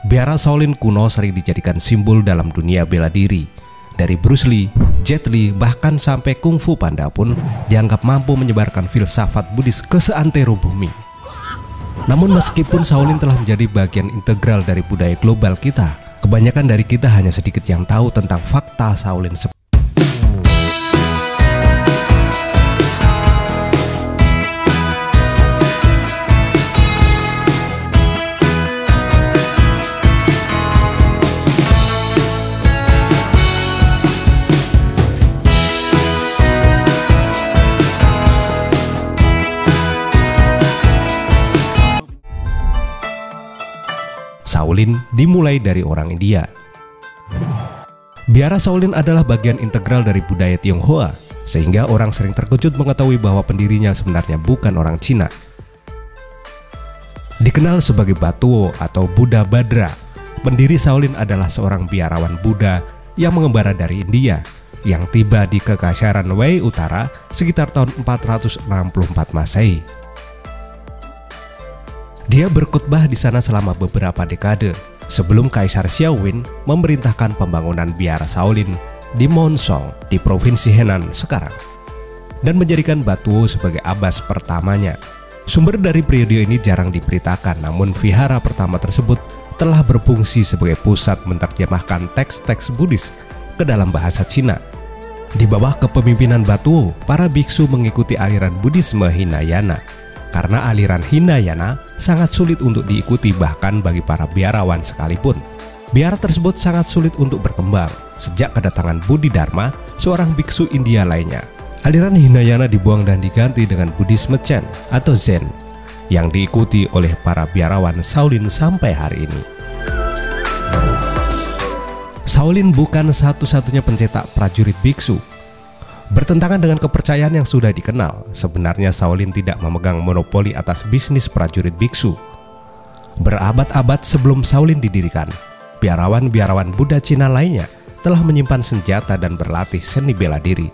Biara Shaolin kuno sering dijadikan simbol dalam dunia bela diri. Dari Bruce Lee, Jet Li, bahkan sampai Kung Fu Panda pun dianggap mampu menyebarkan filsafat Buddhis ke seantero bumi. Namun meskipun Shaolin telah menjadi bagian integral dari budaya global kita, kebanyakan dari kita hanya sedikit yang tahu tentang fakta Shaolin. Shaolin dimulai dari orang India. Biara Shaolin adalah bagian integral dari budaya Tionghoa, sehingga orang sering terkejut mengetahui bahwa pendirinya sebenarnya bukan orang Cina. Dikenal sebagai Batuo atau Buddha Badra, pendiri Shaolin adalah seorang biarawan Buddha yang mengembara dari India, yang tiba di Kekaisaran Wei Utara sekitar tahun 464 Masehi. Dia berkhutbah di sana selama beberapa dekade sebelum Kaisar Xiaowin memerintahkan pembangunan biara Shaolin di Monsong di Provinsi Henan sekarang, dan menjadikan Batuo sebagai abbas pertamanya. Sumber dari periode ini jarang diberitakan, namun vihara pertama tersebut telah berfungsi sebagai pusat menerjemahkan teks-teks Buddhis ke dalam bahasa Cina. Di bawah kepemimpinan Batuo, para biksu mengikuti aliran Buddhisme Hinayana. Karena aliran Hinayana sangat sulit untuk diikuti bahkan bagi para biarawan sekalipun. Biara tersebut sangat sulit untuk berkembang sejak kedatangan Bodhidharma, seorang biksu India lainnya. Aliran Hinayana dibuang dan diganti dengan Buddhisme Chen atau Zen yang diikuti oleh para biarawan Shaolin sampai hari ini. Shaolin bukan satu-satunya pencetak prajurit biksu. Bertentangan dengan kepercayaan yang sudah dikenal, sebenarnya Shaolin tidak memegang monopoli atas bisnis prajurit biksu. Berabad-abad sebelum Shaolin didirikan, biarawan-biarawan Buddha Cina lainnya telah menyimpan senjata dan berlatih seni bela diri.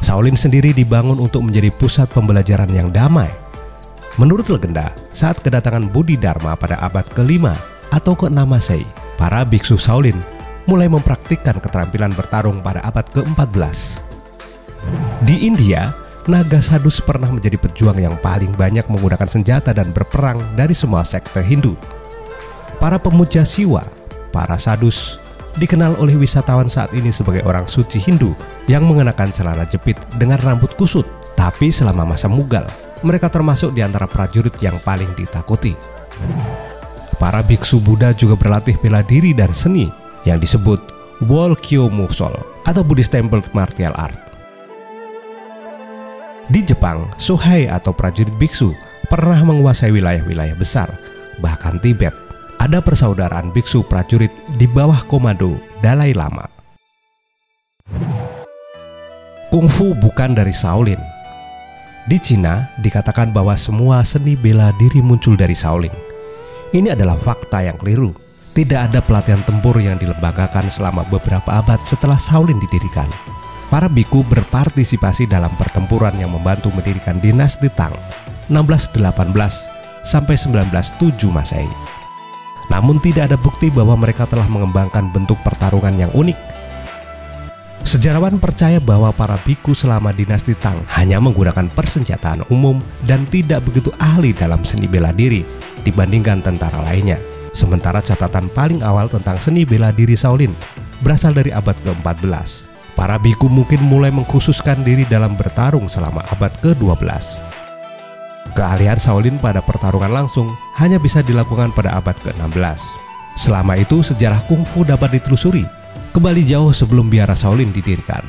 Shaolin sendiri dibangun untuk menjadi pusat pembelajaran yang damai. Menurut legenda, saat kedatangan Bodhidharma pada abad ke-5 atau ke-6 Masehi, para biksu Shaolin mulai mempraktikkan keterampilan bertarung pada abad ke-14. Di India, naga sadus pernah menjadi pejuang yang paling banyak menggunakan senjata dan berperang dari semua sekte Hindu. Para pemuja Siwa, para sadus, dikenal oleh wisatawan saat ini sebagai orang suci Hindu yang mengenakan celana jepit dengan rambut kusut. Tapi selama masa Mughal, mereka termasuk di antara prajurit yang paling ditakuti. Para biksu Buddha juga berlatih bela diri dan seni yang disebut Wolkyo Musol atau Buddhist Temple Martial Art. Di Jepang, Shohei atau prajurit biksu pernah menguasai wilayah-wilayah besar, bahkan Tibet. Ada persaudaraan biksu prajurit di bawah komando Dalai Lama. Kungfu bukan dari Shaolin. Di Cina dikatakan bahwa semua seni bela diri muncul dari Shaolin. Ini adalah fakta yang keliru. Tidak ada pelatihan tempur yang dilembagakan selama beberapa abad setelah Shaolin didirikan. Para biku berpartisipasi dalam pertempuran yang membantu mendirikan dinasti Tang 1618 sampai 1907 Masehi. Namun tidak ada bukti bahwa mereka telah mengembangkan bentuk pertarungan yang unik. Sejarawan percaya bahwa para biku selama dinasti Tang hanya menggunakan persenjataan umum dan tidak begitu ahli dalam seni bela diri dibandingkan tentara lainnya. Sementara catatan paling awal tentang seni bela diri Shaolin berasal dari abad ke-14. Para biku mungkin mulai mengkhususkan diri dalam bertarung selama abad ke-12. Keahlian Shaolin pada pertarungan langsung hanya bisa dilakukan pada abad ke-16. Selama itu sejarah kungfu dapat ditelusuri kembali jauh sebelum biara Shaolin didirikan.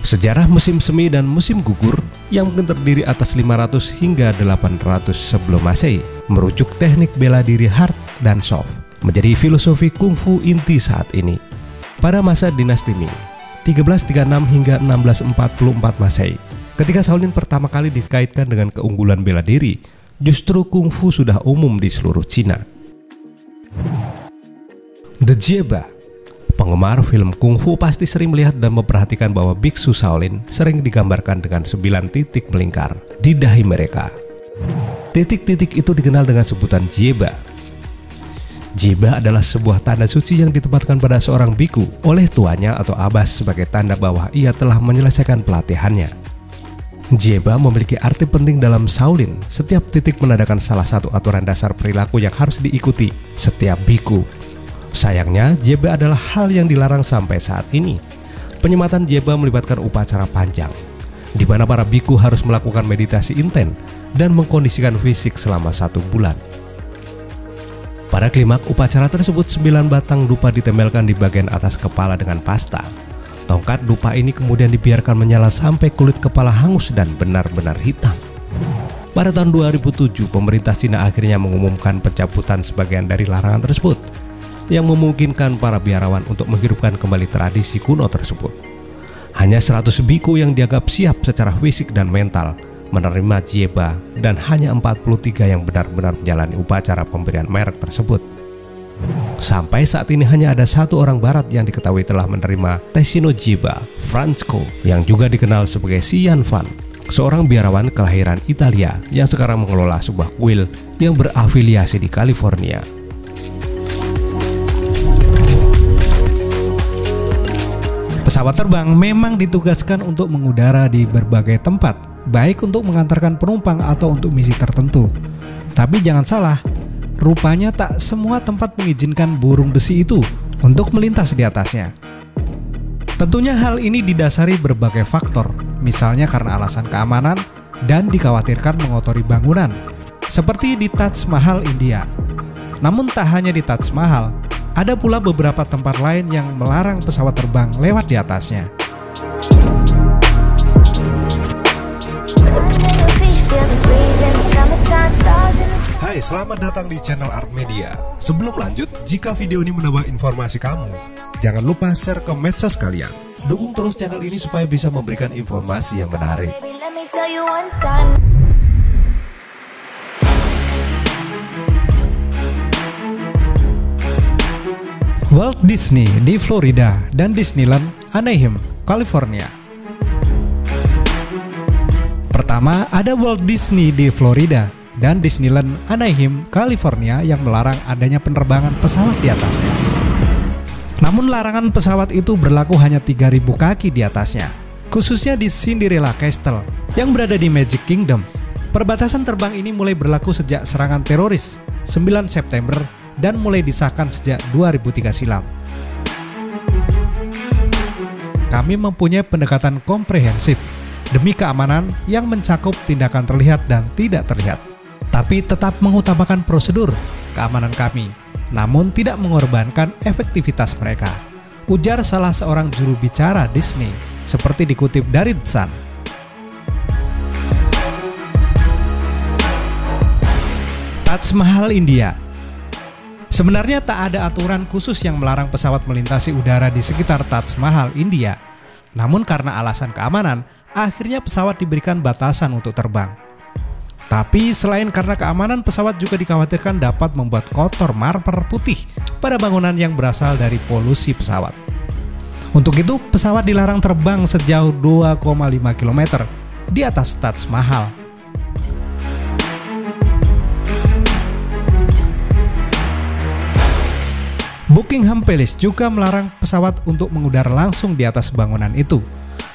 Sejarah musim semi dan musim gugur yang mungkin terdiri atas 500 hingga 800 sebelum Masehi merujuk teknik bela diri hard dan soft menjadi filosofi kungfu inti saat ini. Pada masa dinasti Ming 1336 hingga 1644 Masehi, ketika Shaolin pertama kali dikaitkan dengan keunggulan bela diri, justru kungfu sudah umum di seluruh Cina. The Jieba, penggemar film kungfu pasti sering melihat dan memperhatikan bahwa biksu Shaolin sering digambarkan dengan 9 titik melingkar di dahi mereka. Titik-titik itu dikenal dengan sebutan Jieba. Jibah adalah sebuah tanda suci yang ditempatkan pada seorang biku oleh tuanya atau abbas sebagai tanda bahwa ia telah menyelesaikan pelatihannya. Jibah memiliki arti penting dalam Shaolin. Setiap titik menandakan salah satu aturan dasar perilaku yang harus diikuti setiap biku. Sayangnya, jibah adalah hal yang dilarang sampai saat ini. Penyematan jibah melibatkan upacara panjang, di mana para biku harus melakukan meditasi intens dan mengkondisikan fisik selama 1 bulan. Pada klimak upacara tersebut, 9 batang dupa ditempelkan di bagian atas kepala dengan pasta. Tongkat dupa ini kemudian dibiarkan menyala sampai kulit kepala hangus dan benar-benar hitam. Pada tahun 2007, pemerintah Cina akhirnya mengumumkan pencabutan sebagian dari larangan tersebut, yang memungkinkan para biarawan untuk menghidupkan kembali tradisi kuno tersebut. Hanya 100 biku yang dianggap siap secara fisik dan mental menerima jibah, dan hanya 43 yang benar-benar menjalani upacara pemberian merek tersebut. Sampai saat ini hanya ada 1 orang barat yang diketahui telah menerima Tessino Jibah, Franco, yang juga dikenal sebagai Xian Fan, seorang biarawan kelahiran Italia yang sekarang mengelola sebuah kuil yang berafiliasi di California. Pesawat terbang memang ditugaskan untuk mengudara di berbagai tempat, baik untuk mengantarkan penumpang atau untuk misi tertentu. Tapi jangan salah, rupanya tak semua tempat mengizinkan burung besi itu untuk melintas di atasnya. Tentunya hal ini didasari berbagai faktor, misalnya karena alasan keamanan dan dikhawatirkan mengotori bangunan, seperti di Taj Mahal, India. Namun tak hanya di Taj Mahal, ada pula beberapa tempat lain yang melarang pesawat terbang lewat di atasnya. Hai, selamat datang di channel Art Media. Sebelum lanjut, jika video ini menambah informasi kamu, jangan lupa share ke medsos kalian. Dukung terus channel ini supaya bisa memberikan informasi yang menarik. Walt Disney di Florida dan Disneyland Anaheim, California. Pertama, ada Walt Disney di Florida dan Disneyland Anaheim, California yang melarang adanya penerbangan pesawat di atasnya. Namun larangan pesawat itu berlaku hanya 3.000 kaki di atasnya, khususnya di Cinderella Castle yang berada di Magic Kingdom. Perbatasan terbang ini mulai berlaku sejak serangan teroris 9 September dan mulai disahkan sejak 2003 silam. Kami mempunyai pendekatan komprehensif demi keamanan yang mencakup tindakan terlihat dan tidak terlihat, tapi tetap mengutamakan prosedur keamanan kami, namun tidak mengorbankan efektivitas mereka, ujar salah seorang juru bicara Disney, seperti dikutip dari The Sun. Taj Mahal, India. Sebenarnya tak ada aturan khusus yang melarang pesawat melintasi udara di sekitar Taj Mahal, India. Namun karena alasan keamanan, akhirnya pesawat diberikan batasan untuk terbang. Tapi selain karena keamanan, pesawat juga dikhawatirkan dapat membuat kotor marmer putih pada bangunan yang berasal dari polusi pesawat. Untuk itu, pesawat dilarang terbang sejauh 2,5 km di atas Taj Mahal. Buckingham Palace juga melarang pesawat untuk mengudara langsung di atas bangunan itu.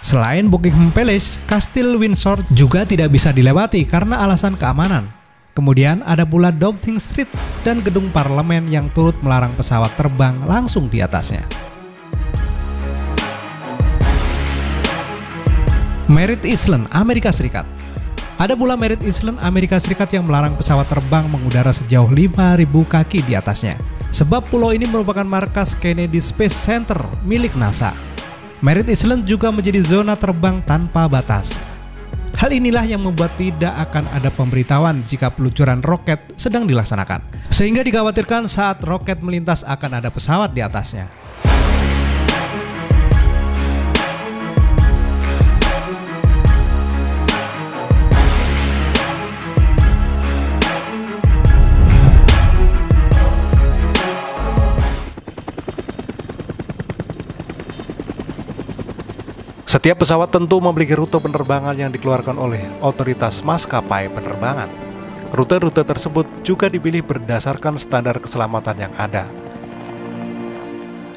Selain Buckingham Palace, Kastil Windsor juga tidak bisa dilewati karena alasan keamanan. Kemudian ada pula Downing Street dan gedung parlemen yang turut melarang pesawat terbang langsung di atasnya. Merritt Island, Amerika Serikat. Ada pula Merritt Island, Amerika Serikat yang melarang pesawat terbang mengudara sejauh 5.000 kaki di atasnya, sebab pulau ini merupakan markas Kennedy Space Center milik NASA. Merritt Island juga menjadi zona terbang tanpa batas. Hal inilah yang membuat tidak akan ada pemberitahuan jika peluncuran roket sedang dilaksanakan, sehingga dikhawatirkan saat roket melintas akan ada pesawat di atasnya. Setiap pesawat tentu memiliki rute penerbangan yang dikeluarkan oleh otoritas maskapai penerbangan. Rute-rute tersebut juga dipilih berdasarkan standar keselamatan yang ada.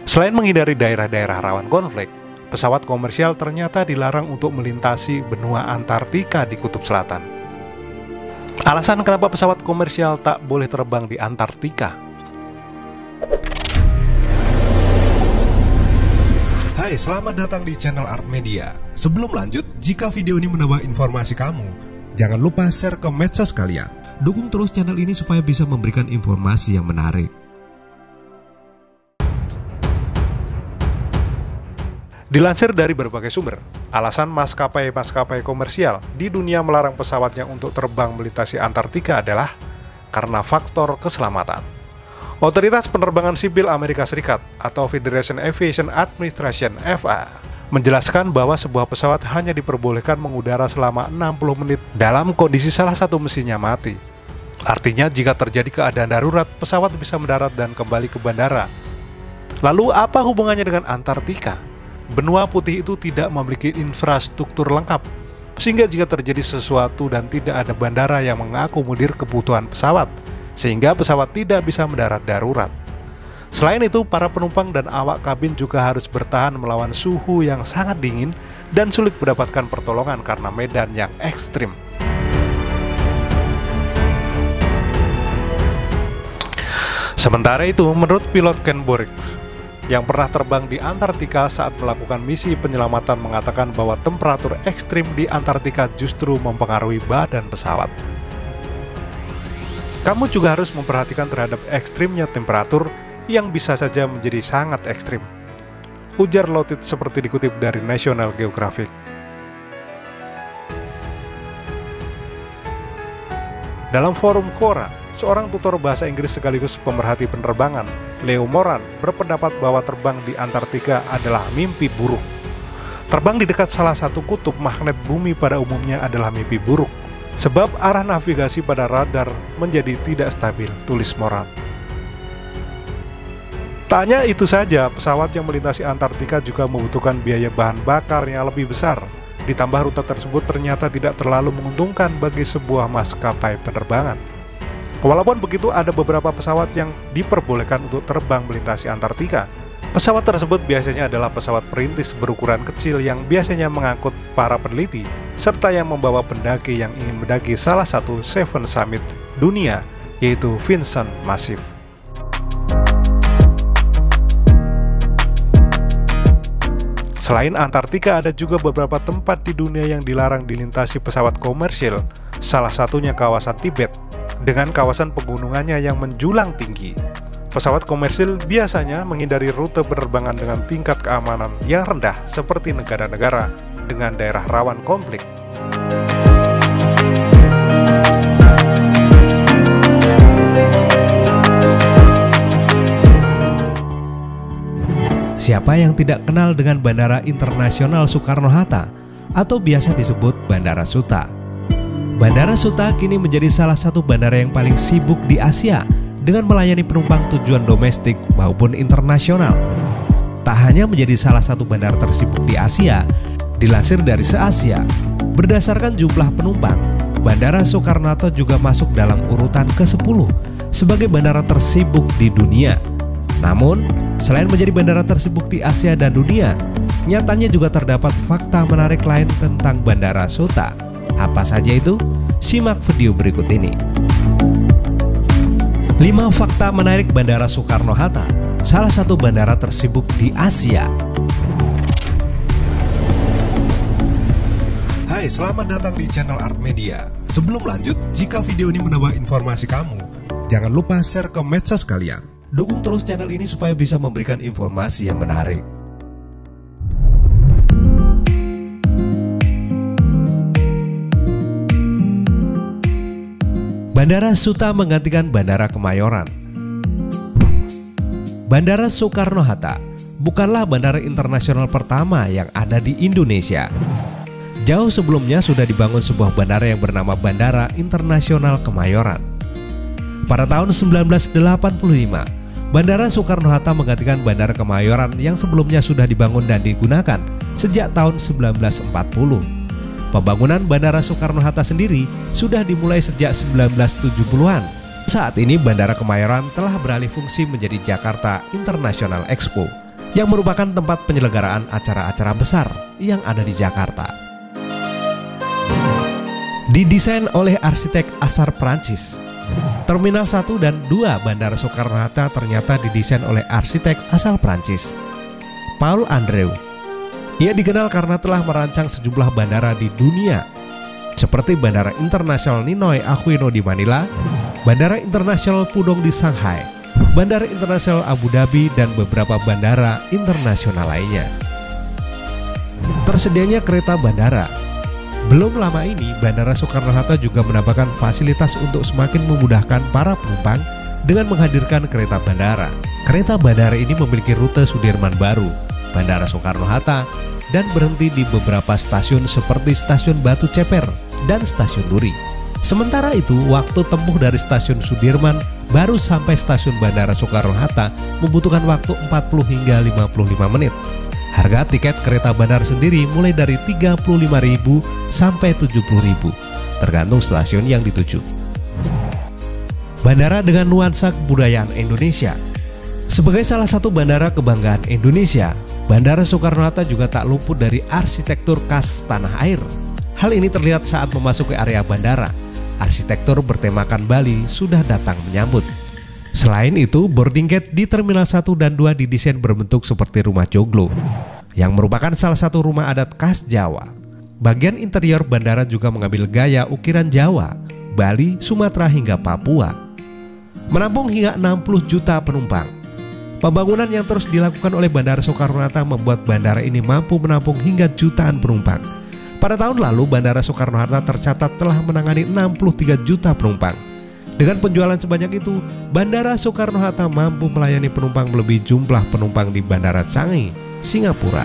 Selain menghindari daerah-daerah rawan konflik, pesawat komersial ternyata dilarang untuk melintasi benua Antartika di Kutub Selatan. Alasan kenapa pesawat komersial tak boleh terbang di Antartika? Hai, selamat datang di channel Art Media. Sebelum lanjut, jika video ini menambah informasi kamu, jangan lupa share ke medsos kalian. Dukung terus channel ini supaya bisa memberikan informasi yang menarik. Dilansir dari berbagai sumber, alasan maskapai-maskapai komersial di dunia melarang pesawatnya untuk terbang melintasi Antartika adalah karena faktor keselamatan. Otoritas Penerbangan Sipil Amerika Serikat atau Federation Aviation Administration (FAA) menjelaskan bahwa sebuah pesawat hanya diperbolehkan mengudara selama 60 menit dalam kondisi salah satu mesinnya mati. Artinya jika terjadi keadaan darurat, pesawat bisa mendarat dan kembali ke bandara. Lalu apa hubungannya dengan Antartika? Benua putih itu tidak memiliki infrastruktur lengkap, sehingga jika terjadi sesuatu dan tidak ada bandara yang mengakomodir kebutuhan pesawat, sehingga pesawat tidak bisa mendarat darurat. Selain itu, para penumpang dan awak kabin juga harus bertahan melawan suhu yang sangat dingin dan sulit mendapatkan pertolongan karena medan yang ekstrim. Sementara itu, menurut pilot Ken Borix yang pernah terbang di Antartika saat melakukan misi penyelamatan mengatakan bahwa temperatur ekstrim di Antartika justru mempengaruhi badan pesawat. Kamu juga harus memperhatikan terhadap ekstrimnya temperatur yang bisa saja menjadi sangat ekstrim, ujar Lotit seperti dikutip dari National Geographic. Dalam forum Quora, seorang tutor bahasa Inggris sekaligus pemerhati penerbangan, Leo Moran, berpendapat bahwa terbang di Antartika adalah mimpi buruk. Terbang di dekat salah satu kutub magnet bumi pada umumnya adalah mimpi buruk, sebab arah navigasi pada radar menjadi tidak stabil, tulis Moran. Tak hanya itu saja, pesawat yang melintasi Antartika juga membutuhkan biaya bahan bakar yang lebih besar. Ditambah rute tersebut ternyata tidak terlalu menguntungkan bagi sebuah maskapai penerbangan. Walaupun begitu, ada beberapa pesawat yang diperbolehkan untuk terbang melintasi Antartika. Pesawat tersebut biasanya adalah pesawat perintis berukuran kecil yang biasanya mengangkut para peneliti, serta yang membawa pendaki yang ingin mendaki salah satu Seven Summit dunia, yaitu Vinson Massif. Selain Antartika, ada juga beberapa tempat di dunia yang dilarang dilintasi pesawat komersil, salah satunya kawasan Tibet, dengan kawasan pegunungannya yang menjulang tinggi. Pesawat komersil biasanya menghindari rute penerbangan dengan tingkat keamanan yang rendah seperti negara-negara dengan daerah rawan konflik. Siapa yang tidak kenal dengan Bandara Internasional Soekarno-Hatta atau biasa disebut Bandara Suta? Bandara Suta kini menjadi salah satu bandara yang paling sibuk di Asia dengan melayani penumpang tujuan domestik maupun internasional. Tak hanya menjadi salah satu bandara tersibuk di Asia, dilansir dari Se-Asia, berdasarkan jumlah penumpang, Bandara Soekarno-Hatta juga masuk dalam urutan ke-10 sebagai bandara tersibuk di dunia. Namun, selain menjadi bandara tersibuk di Asia dan dunia, nyatanya juga terdapat fakta menarik lain tentang Bandara Suta. Apa saja itu? Simak video berikut ini. 5 fakta menarik Bandara Soekarno-Hatta, salah satu bandara tersibuk di Asia. Hai, selamat datang di channel Art Media. Sebelum lanjut, jika video ini menambah informasi kamu, jangan lupa share ke medsos kalian. Dukung terus channel ini supaya bisa memberikan informasi yang menarik. Bandara Suta menggantikan Bandara Kemayoran. Bandara Soekarno-Hatta bukanlah bandara internasional pertama yang ada di Indonesia. Jauh sebelumnya sudah dibangun sebuah bandara yang bernama Bandara Internasional Kemayoran. Pada tahun 1985, Bandara Soekarno-Hatta menggantikan Bandara Kemayoran yang sebelumnya sudah dibangun dan digunakan sejak tahun 1940. Pembangunan Bandara Soekarno-Hatta sendiri sudah dimulai sejak 1970-an. Saat ini Bandara Kemayoran telah beralih fungsi menjadi Jakarta International Expo, yang merupakan tempat penyelenggaraan acara-acara besar yang ada di Jakarta. Didesain oleh arsitek asal Prancis, Terminal 1 dan 2 Bandara Soekarno-Hatta ternyata didesain oleh arsitek asal Prancis, Paul Andreu. Ia dikenal karena telah merancang sejumlah bandara di dunia, seperti Bandara Internasional Ninoy Aquino di Manila, Bandara Internasional Pudong di Shanghai, Bandara Internasional Abu Dhabi, dan beberapa bandara internasional lainnya. Tersedianya kereta bandara. Belum lama ini, Bandara Soekarno-Hatta juga menambahkan fasilitas untuk semakin memudahkan para penumpang dengan menghadirkan kereta bandara. Kereta bandara ini memiliki rute Sudirman Baru, Bandara Soekarno-Hatta, dan berhenti di beberapa stasiun seperti Stasiun Batu Ceper dan Stasiun Duri. Sementara itu, waktu tempuh dari Stasiun Sudirman Baru sampai Stasiun Bandara Soekarno-Hatta membutuhkan waktu 40 hingga 55 menit. Harga tiket kereta bandara sendiri mulai dari 35.000 sampai 70.000, tergantung stasiun yang dituju. Bandara dengan nuansa kebudayaan Indonesia. Sebagai salah satu bandara kebanggaan Indonesia, Bandara Soekarno-Hatta juga tak luput dari arsitektur khas tanah air. Hal ini terlihat saat memasuki area bandara. Arsitektur bertemakan Bali sudah datang menyambut. Selain itu, boarding gate di Terminal 1 dan 2 didesain berbentuk seperti rumah joglo, yang merupakan salah satu rumah adat khas Jawa. Bagian interior bandara juga mengambil gaya ukiran Jawa, Bali, Sumatera hingga Papua. Menampung hingga 60 juta penumpang. Pembangunan yang terus dilakukan oleh Bandara Soekarno-Hatta membuat bandara ini mampu menampung hingga jutaan penumpang. Pada tahun lalu, Bandara Soekarno-Hatta tercatat telah menangani 63 juta penumpang. Dengan penjualan sebanyak itu, Bandara Soekarno-Hatta mampu melayani penumpang melebihi jumlah penumpang di Bandara Changi, Singapura.